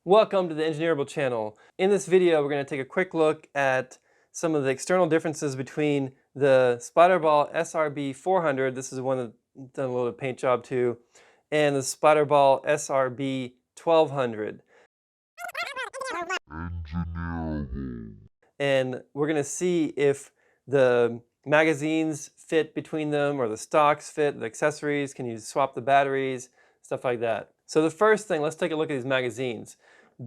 Welcome to the Engineerable channel. In this video, we're going to take a quick look at some of the external differences between the Splatrball SRB400, this is one that's done a little paint job too, and the Splatrball SRB1200. And we're going to see if the magazines fit between them, or the stocks fit, the accessories, can you swap the batteries, stuff like that. So the first thing, let's take a look at these magazines.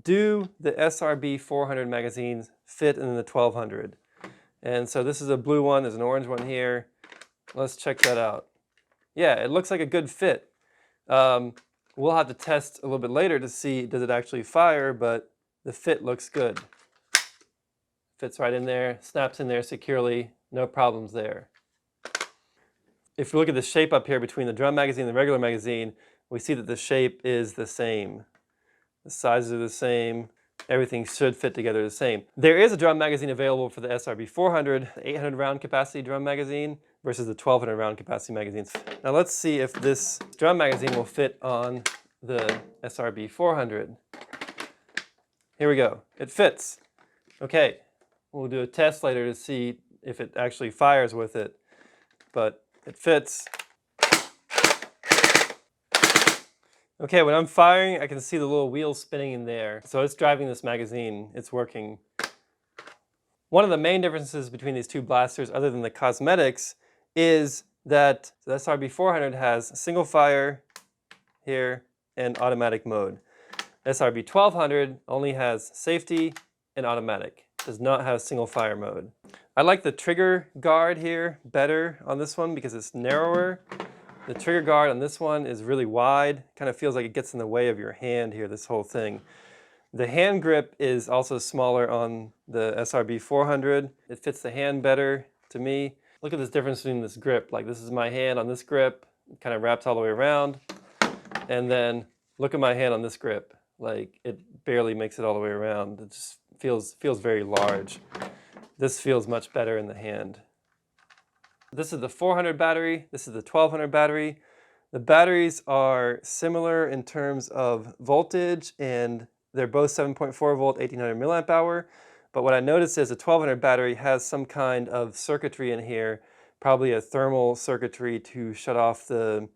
Do the SRB400 magazines fit in the 1200? And so this is a blue one, there's an orange one here. Let's check that out. Yeah, it looks like a good fit. We'll have to test a little bit later to see does it actually fire, but the fit looks good. Fits right in there, snaps in there securely, no problems there. If you look at the shape up here between the drum magazine and the regular magazine, we see that the shape is the same. The sizes are the same. Everything should fit together the same. There is a drum magazine available for the SRB400, the 800 round capacity drum magazine versus the 1200 round capacity magazines. Now let's see if this drum magazine will fit on the SRB400. Here we go. It fits. Okay, we'll do a test later to see if it actually fires with it, but it fits. Okay, when I'm firing, I can see the little wheels spinning in there. So it's driving this magazine, it's working. One of the main differences between these two blasters, other than the cosmetics, is that the SRB400 has single fire here and automatic mode. SRB1200 only has safety and automatic, does not have single fire mode. I like the trigger guard here better on this one because it's narrower. The trigger guard on this one is really wide, kind of feels like it gets in the way of your hand here, this whole thing. The hand grip is also smaller on the SRB400. It fits the hand better to me. Look at this difference between this grip. Like this is my hand on this grip, it kind of wraps all the way around. And then look at my hand on this grip. Like it barely makes it all the way around. It just feels very large. This feels much better in the hand. This is the 400 battery, this is the 1200 battery. The batteries are similar in terms of voltage, and they're both 7.4 volt, 1800 milliamp hour. But what I noticed is the 1200 battery has some kind of circuitry in here, probably a thermal circuitry to shut off the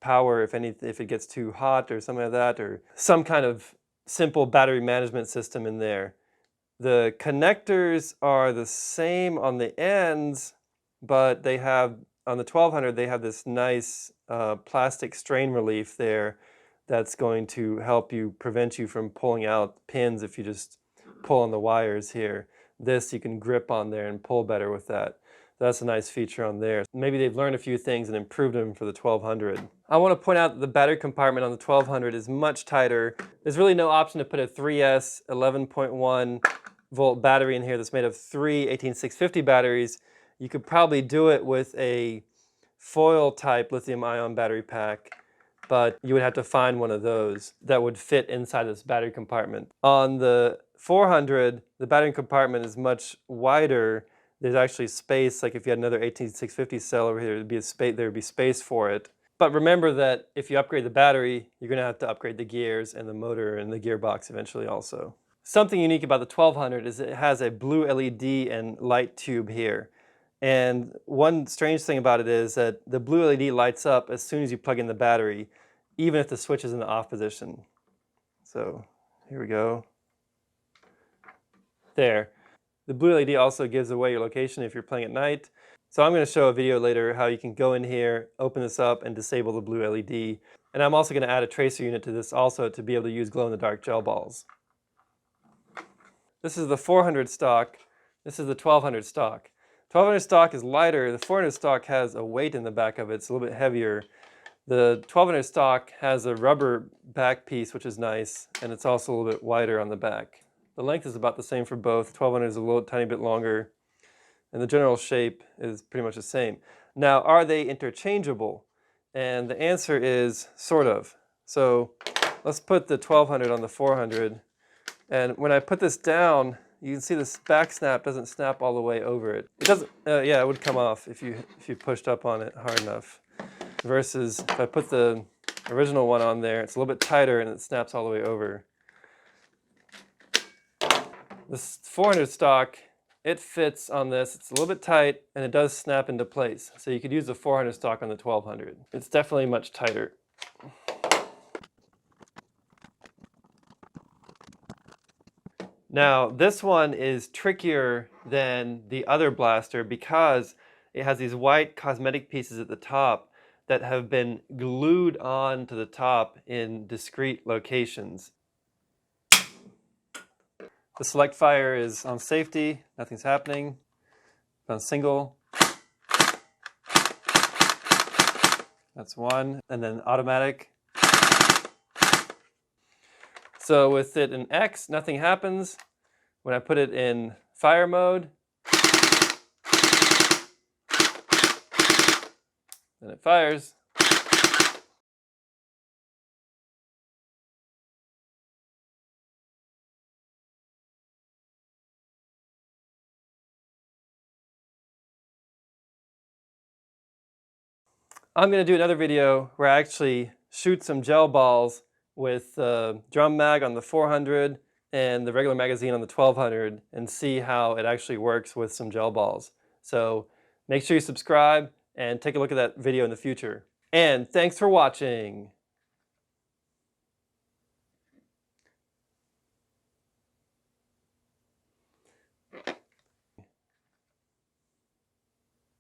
power if it gets too hot or something like that, or some kind of simple battery management system in there. The connectors are the same on the ends, but they have, on the 1200, they have this nice plastic strain relief there that's going to help you, prevent you from pulling out pins if you just pull on the wires here. This you can grip on there and pull better with that. That's a nice feature on there. Maybe they've learned a few things and improved them for the 1200. I want to point out that the battery compartment on the 1200 is much tighter. There's really no option to put a 3S 11.1 volt battery in here that's made of three 18650 batteries. You could probably do it with a foil type lithium-ion battery pack, but you would have to find one of those that would fit inside this battery compartment. On the 400, the battery compartment is much wider. There's actually space, like if you had another 18650 cell over here, there would be space for it. But remember that if you upgrade the battery, you're going to have to upgrade the gears and the motor and the gearbox eventually also. Something unique about the 1200 is it has a blue LED and light tube here. And one strange thing about it is that the blue LED lights up as soon as you plug in the battery, even if the switch is in the off position. So here we go. There. The blue LED also gives away your location if you're playing at night. So I'm going to show a video later how you can go in here, open this up, and disable the blue LED. And I'm also going to add a tracer unit to this also to be able to use glow-in-the-dark gel balls. This is the 400 stock. This is the 1200 stock. 1200 stock is lighter. The 400 stock has a weight in the back of it. It's a little bit heavier. The 1200 stock has a rubber back piece, which is nice, and it's also a little bit wider on the back. The length is about the same for both. 1200 is a little tiny bit longer, and the general shape is pretty much the same. Now, are they interchangeable? And the answer is sort of. So let's put the 1200 on the 400, and when I put this down, you can see this back snap doesn't snap all the way over it. It doesn't, yeah, it would come off if you pushed up on it hard enough. Versus if I put the original one on there, it's a little bit tighter and it snaps all the way over. This 400 stock, it fits on this. It's a little bit tight and it does snap into place. So you could use the 400 stock on the 1200. It's definitely much tighter. Now, this one is trickier than the other blaster because it has these white cosmetic pieces at the top that have been glued on to the top in discrete locations. The select fire is on safety, nothing's happening. On single, that's one, and then automatic. So with it in X, nothing happens. When I put it in fire mode, then it fires. I'm going to do another video where I actually shoot some gel balls with the drum mag on the 400 and the regular magazine on the 1200 and see how it actually works with some gel balls. So make sure you subscribe and take a look at that video in the future. And thanks for watching.